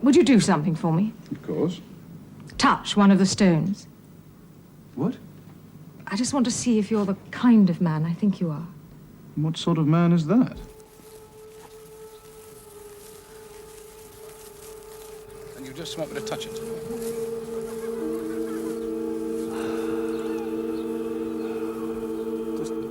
Would you do something for me? Of course. Touch one of the stones. What? I just want to see if you're the kind of man I think you are. What sort of man is that? And you just want me to touch it?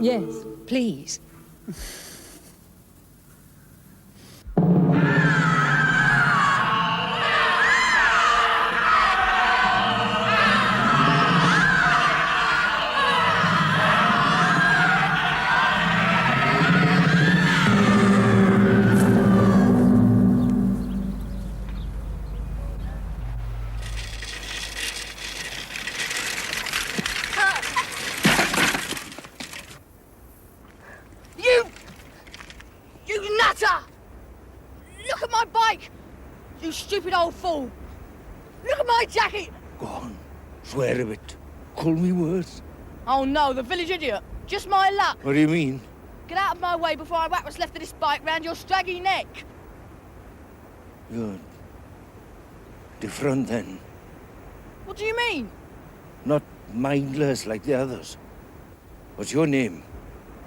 Yes, please. You nutter! Look at my bike! You stupid old fool! Look at my jacket! Go on, swear a bit. Call me words. Oh no, the village idiot. Just my luck. What do you mean? Get out of my way before I whack what's left of this bike round your straggy neck. You're different then. What do you mean? Not mindless like the others. What's your name?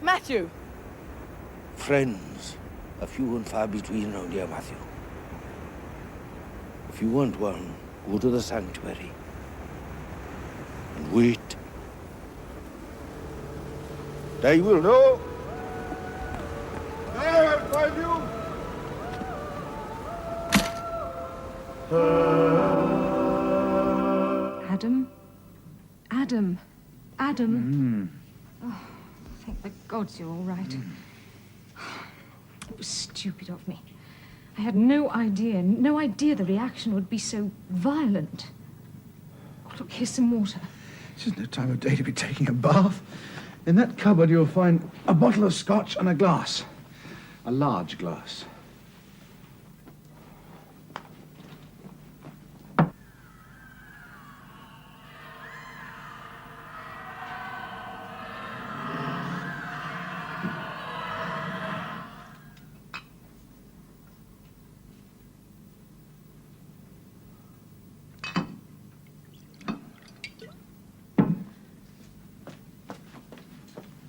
Matthew. Friends are few and far between around here, Matthew. If you want one, go to the sanctuary. And wait. I will know. I will find you. Adam. Oh, thank the gods you're all right. It was stupid of me. I had no idea the reaction would be so violent. Oh, look, here's some water. This is no time of day to be taking a bath. In that cupboard you'll find a bottle of scotch and a glass. A large glass.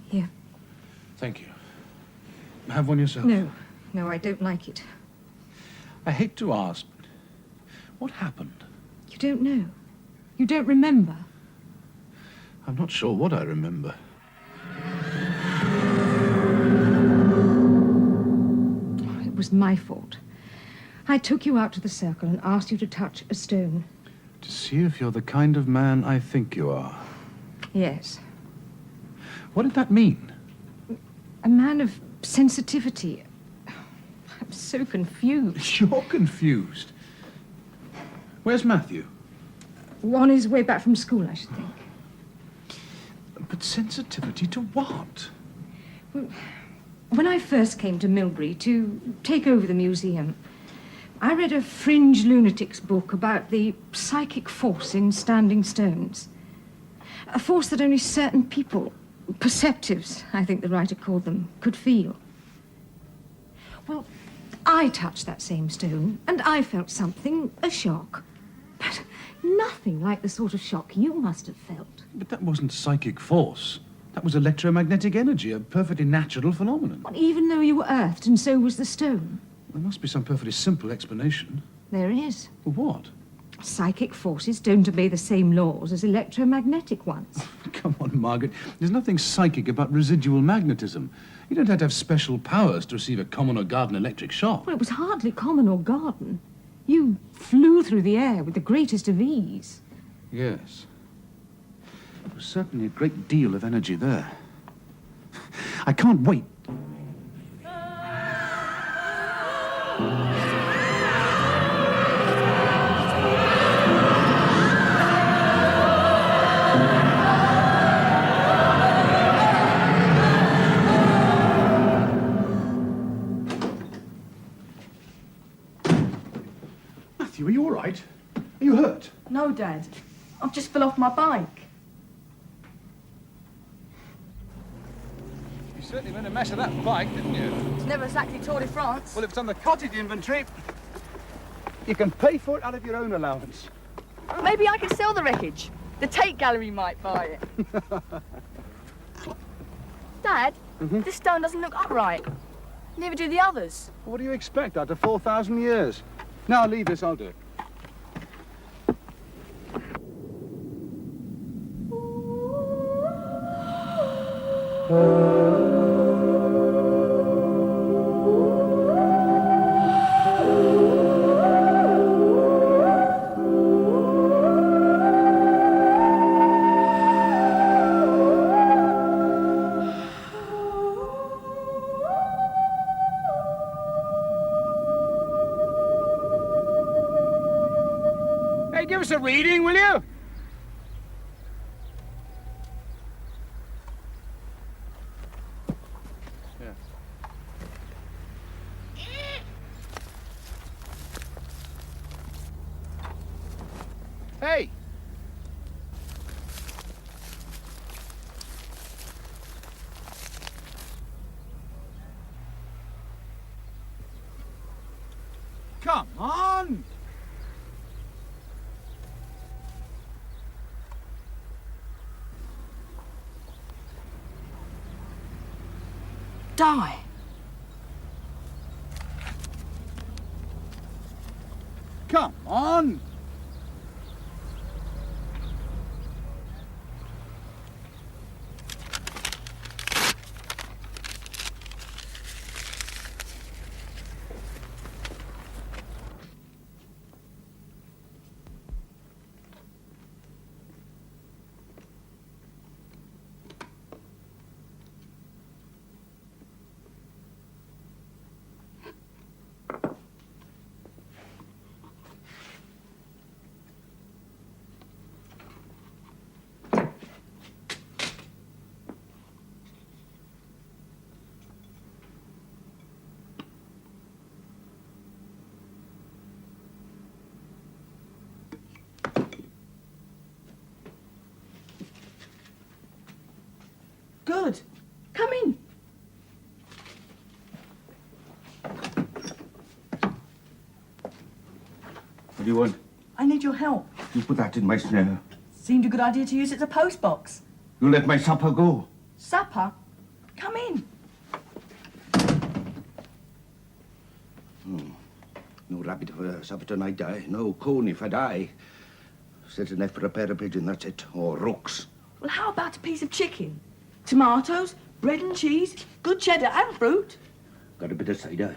Here. Thank you. Have one yourself. No, I don't like it. I hate to ask, but what happened? You don't know. You don't remember. I'm not sure what I remember. It was my fault. I took you out to the circle and asked you to touch a stone. To see if you're the kind of man I think you are. Yes. What did that mean? A man of sensitivity. I'm so confused. You're confused. Where's Matthew? On his way back from school, I should think. But sensitivity to what? When I first came to Milbury to take over the museum, I read a fringe lunatic's book about the psychic force in standing stones. A force that only certain people perceptives, I think the writer called them, could feel. Well, I touched that same stone, and I felt something, a shock. But nothing like the sort of shock you must have felt. But that wasn't psychic force. That was electromagnetic energy, a perfectly natural phenomenon. Well, even though you were earthed, and so was the stone. There must be some perfectly simple explanation. There is. What? Psychic forces don't obey the same laws as electromagnetic ones. Come on, Margaret. There's nothing psychic about residual magnetism. You don't have to have special powers to receive a common or garden electric shock. Well, it was hardly common or garden. You flew through the air with the greatest of ease. Yes. There was certainly a great deal of energy there. I can't wait. Matthew, are you all right? Are you hurt? No, Dad. I've just fell off my bike. You certainly made a mess of that bike, didn't you? It's never exactly Tour de France. Well, if it's on the cottage inventory, you can pay for it out of your own allowance. Maybe I can sell the wreckage. The Tate Gallery might buy it. Dad, this stone doesn't look upright. Neither do the others. What do you expect after 4,000 years? Now, leave this, I'll do it. Hey, give us a reading, will you? Hey! Come on! Die. Come on! Good. Come in. What do you want? I need your help. You put that in my snare. Seemed a good idea to use it as a post box. You let my supper go. Supper? Come in. No rabbit for supper tonight, no coney if I die. Set enough for a pair of pigeons, that's it. Or rooks. Well, how about a piece of chicken? Tomatoes, bread and cheese, good cheddar and fruit. Got a bit of cider.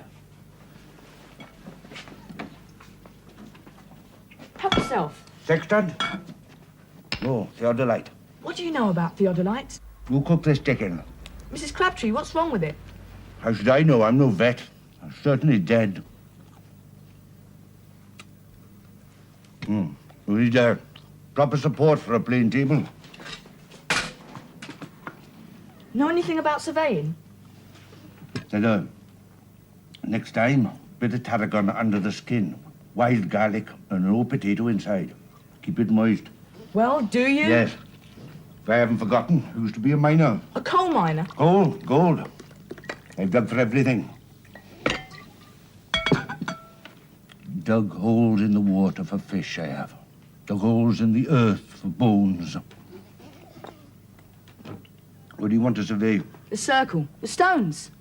Help yourself. Sexton? No, theodolite. What do you know about theodolites? You cook this chicken. Mrs. Crabtree, what's wrong with it? How should I know? I'm no vet. I'm certainly dead. We need proper support for a plain table. Know anything about surveying? Then, next time, bit of tarragon under the skin, wild garlic, and no potato inside. Keep it moist. Well, do you? Yes. If I haven't forgotten, I used to be a miner. A coal miner? Gold. I've dug for everything. Dug holes in the water for fish, I have. Dug holes in the earth for bones. What do you want to survey? The circle. The stones.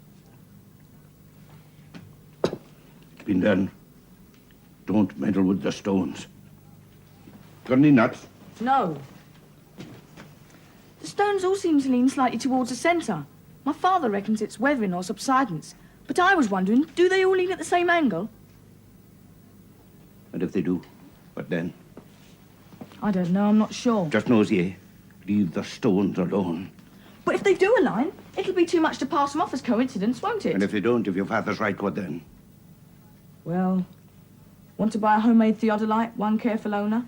It's been done. Don't meddle with the stones. Got any nuts? No. The stones all seem to lean slightly towards the centre. My father reckons it's weathering or subsidence. But I was wondering, do they all lean at the same angle? And if they do, what then? I don't know, I'm not sure. Just knows ye. Leave the stones alone. But if they do align, it'll be too much to pass them off as coincidence, won't it? And if they don't, if your father's right, what then? Well, want to buy a homemade theodolite, one careful owner?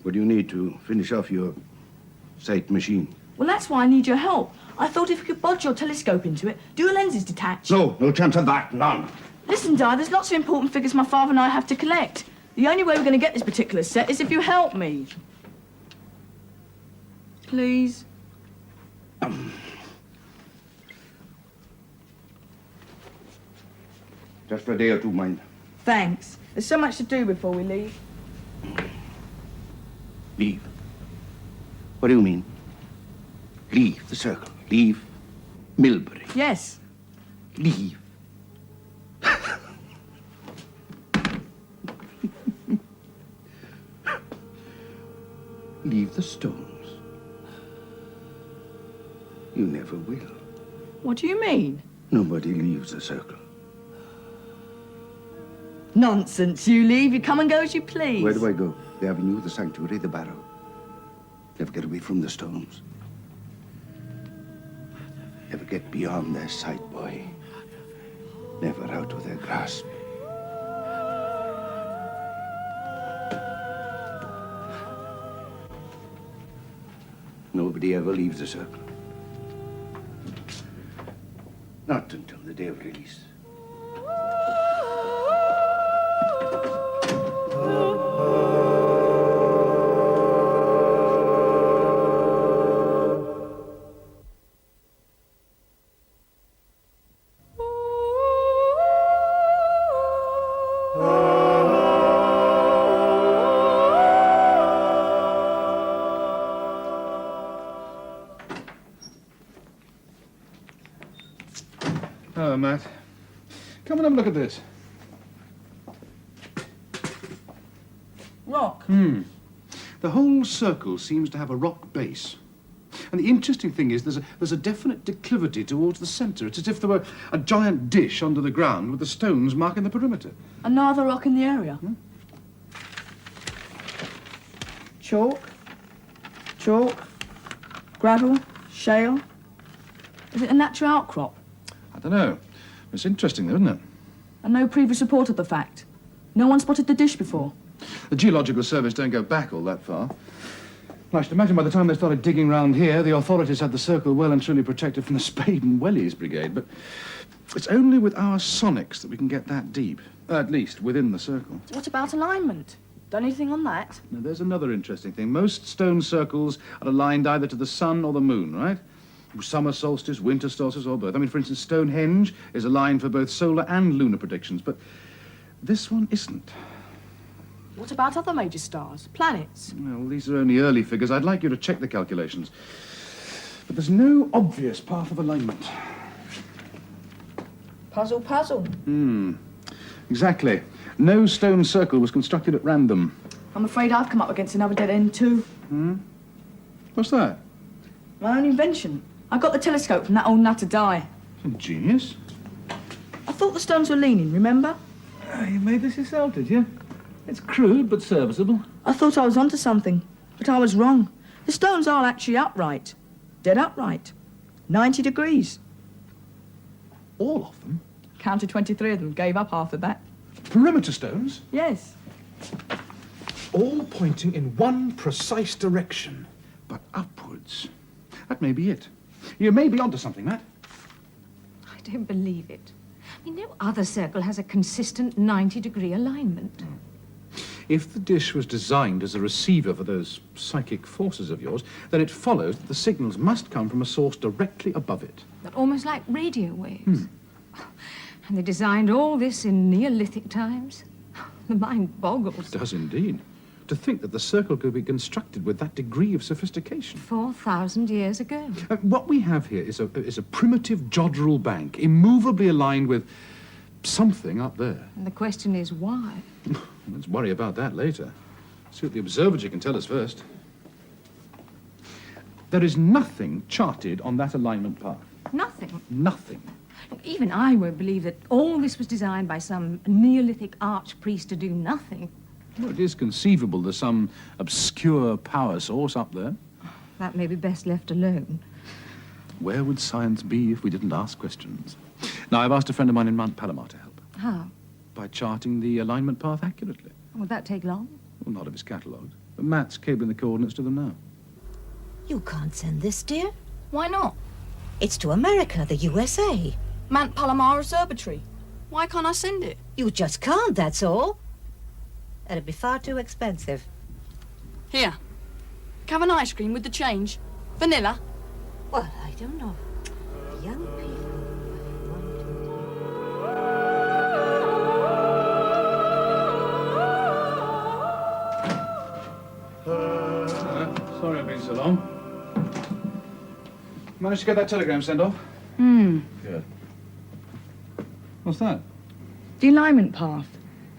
What do you need to finish off your sight machine? Well, that's why I need your help. I thought if you could bodge your telescope into it, do your lenses detach? No chance of that, none. Listen, Di, there's lots of important figures my father and I have to collect. The only way we're going to get this particular set is if you help me. Please? Just for a day or two, mind. Thanks. There's so much to do before we leave. Leave. What do you mean? Leave the circle. Leave Milbury. Yes. Leave. Leave the stones. You never will. What do you mean? Nobody leaves the circle. Nonsense. You leave, you come and go as you please. Where do I go? The avenue, the sanctuary, the barrow. Never get away from the stones. Never get beyond their sight, boy. Never out of their grasp. Nobody ever leaves the circle. Not until the day of release. Oh, Matt. Come and have a look at this. Rock. The whole circle seems to have a rock base. And the interesting thing is there's a definite declivity towards the centre. It's as if there were a giant dish under the ground with the stones marking the perimeter. Another rock in the area. Chalk. Gravel. Shale. Is it a natural outcrop? I don't know. It's interesting, though, isn't it? And no previous report of the fact. No one spotted the dish before. The Geological Service don't go back all that far. I should imagine by the time they started digging round here, the authorities had the circle well and truly protected from the Spade and Wellies Brigade. But it's only with our sonics that we can get that deep. At least within the circle. What about alignment? Done anything on that? Now, there's another interesting thing. Most stone circles are aligned either to the sun or the moon, right? Summer solstice, winter solstice, or both. I mean, for instance, Stonehenge is aligned for both solar and lunar predictions, but this one isn't. What about other major stars? Planets? Well, these are only early figures. I'd like you to check the calculations. But there's no obvious path of alignment. Puzzle. Exactly. No stone circle was constructed at random. I'm afraid I've come up against another dead end too. What's that? My own invention. I got the telescope from that old nutter Di. Genius. I thought the stones were leaning, remember? You made this yourself, did you? It's crude, but serviceable. I thought I was onto something, but I was wrong. The stones are actually upright. Dead upright. 90 degrees. All of them? Counted 23 of them, gave up after that. Perimeter stones? Yes. All pointing in one precise direction, but upwards. That may be it. You may be onto something, Matt. I don't believe it. I mean, no other circle has a consistent 90-degree alignment. If the dish was designed as a receiver for those psychic forces of yours, then it follows that the signals must come from a source directly above it. But almost like radio waves. And they designed all this in Neolithic times. The mind boggles. It does indeed. To think that the circle could be constructed with that degree of sophistication. 4,000 years ago. What we have here is a primitive jodrell bank, immovably aligned with something up there. And the question is why? Let's worry about that later. See what the observatory can tell us first. There is nothing charted on that alignment path. Nothing. Nothing. Look, even I won't believe that all this was designed by some Neolithic archpriest to do nothing. Well, it is conceivable there's some obscure power source up there. That may be best left alone. Where would science be if we didn't ask questions? Now, I've asked a friend of mine in Mount Palomar to help. How? By charting the alignment path accurately. Would that take long? Well, not if it's catalogued. But Matt's cabling the coordinates to them now. You can't send this, dear. Why not? It's to America, the USA. Mount Palomar Observatory. Why can't I send it? You just can't, that's all. It'd be far too expensive. Here. Have an ice cream with the change. Vanilla. Well, I don't know. Young people. Sorry I've been so long. Managed to get that telegram sent off? Good. What's that? The alignment path.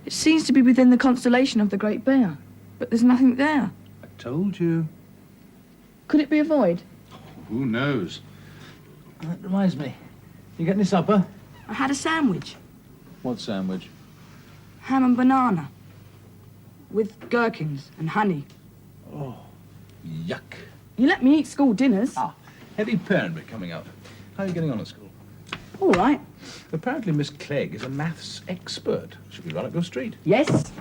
It seems to be within the constellation of the Great Bear, but there's nothing there. I told you. Could it be a void? Who knows? That reminds me. You get any supper? I had a sandwich. What sandwich? Ham and banana. With gherkins and honey. Yuck. You let me eat school dinners. Heavy parent bit coming up. How are you getting on at school? All right. Apparently Miss Clegg is a maths expert. Should be right up your street. Yes.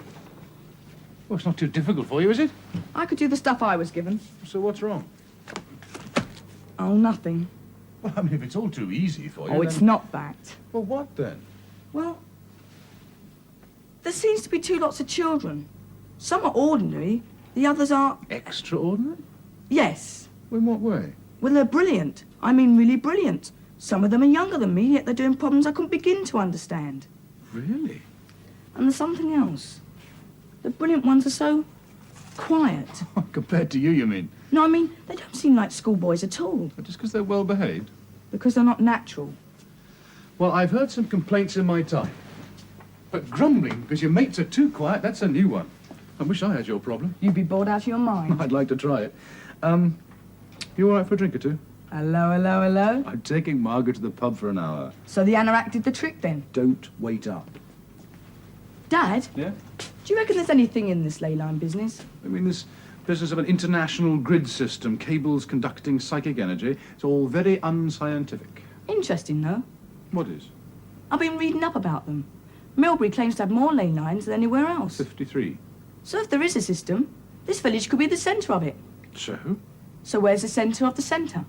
Well, it's not too difficult for you, is it? I could do the stuff I was given. So what's wrong? Oh, nothing. Well, I mean, if it's all too easy for you, Oh, then... it's not that. Well, what then? Well, there seems to be two lots of children. Some are ordinary, the others are... Extraordinary? Yes. In what way? Well, they're brilliant. I mean, really brilliant. Some of them are younger than me, yet they're doing problems I couldn't begin to understand. Really? And there's something else. The brilliant ones are so quiet. Compared to you mean? No, I mean, they don't seem like schoolboys at all. Just because they're well behaved? Because they're not natural. Well, I've heard some complaints in my time. But grumbling because your mates are too quiet, that's a new one. I wish I had your problem. You'd be bored out of your mind. I'd like to try it. You all right for a drink or two? Hello, hello, hello. I'm taking Margaret to the pub for an hour. So the anorak did the trick then? Don't wait up. Dad, Yeah? do you reckon there's anything in this ley line business? I mean, this business of an international grid system, cables conducting psychic energy, it's all very unscientific. Interesting, though. What is? I've been reading up about them. Milbury claims to have more ley lines than anywhere else. 53. So if there is a system, this village could be the centre of it. So? So where's the centre of the centre?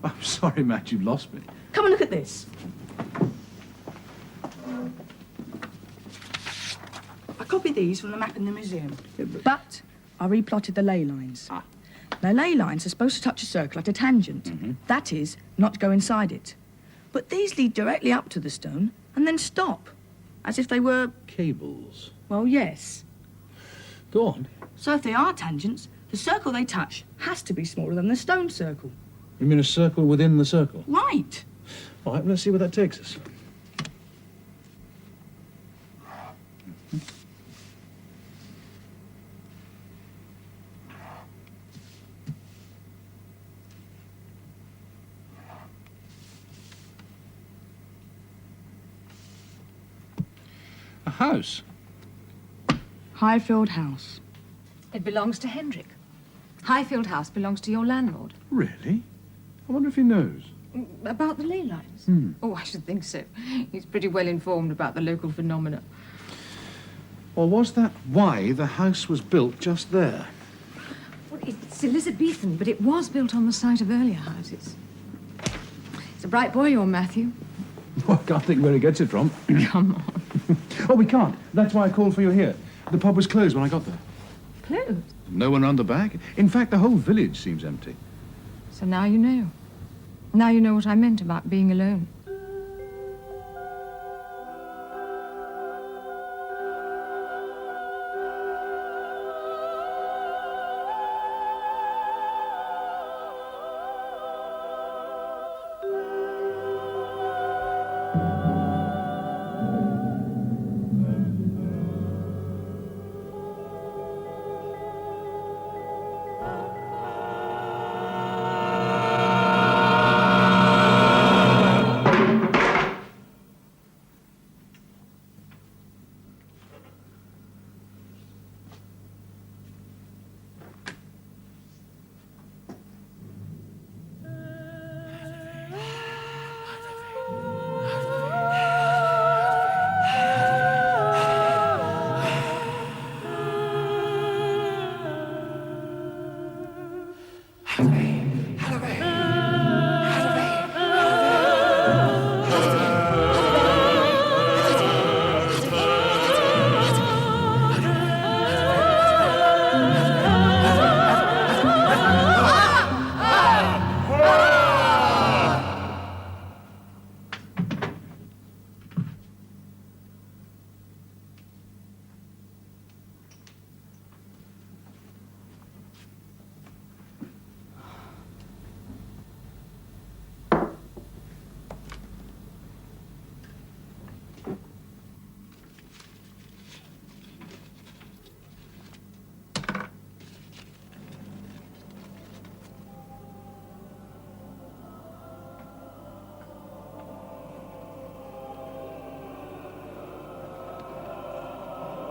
I'm sorry, Matt, you've lost me. Come and look at this. I copied these from the map in the museum. But I replotted the ley lines. Now, ley lines are supposed to touch a circle at a tangent. That is, not go inside it. But these lead directly up to the stone and then stop, as if they were, Cables. well, yes. Go on. So if they are tangents, the circle they touch has to be smaller than the stone circle. You mean a circle within the circle? Right. All right, let's see where that takes us. A house? Highfield House. It belongs to Hendrik. Highfield House belongs to your landlord. Really? I wonder if he knows. About the ley lines? Oh, I should think so. He's pretty well informed about the local phenomena. Or was that why the house was built just there? Well, it's Elizabethan, but it was built on the site of earlier houses. It's a bright boy, your Matthew. Well, I can't think where he gets it from. Come on. Oh, we can't. That's why I called for you here. The pub was closed when I got there. Closed? No one round the back. In fact, the whole village seems empty. So now you know. Now you know what I meant about being alone.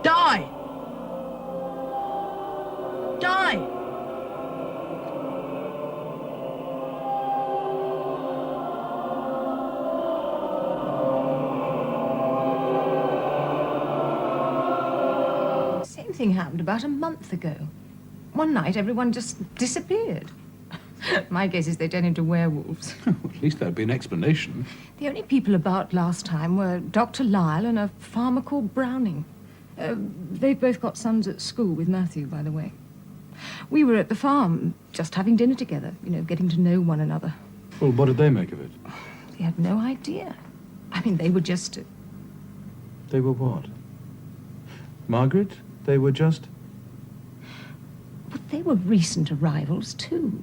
Die! Die! Same thing happened about a month ago. One night, everyone just disappeared. My guess is they turned into werewolves. At least there'd be an explanation. The only people about last time were Dr. Lyle and a farmer called Browning. They've both got sons at school with Matthew, by the way. We were at the farm, just having dinner together, you know, getting to know one another. Well, what did they make of it? They had no idea. I mean, they were just... They were what? Margaret? They were just... But they were recent arrivals, too.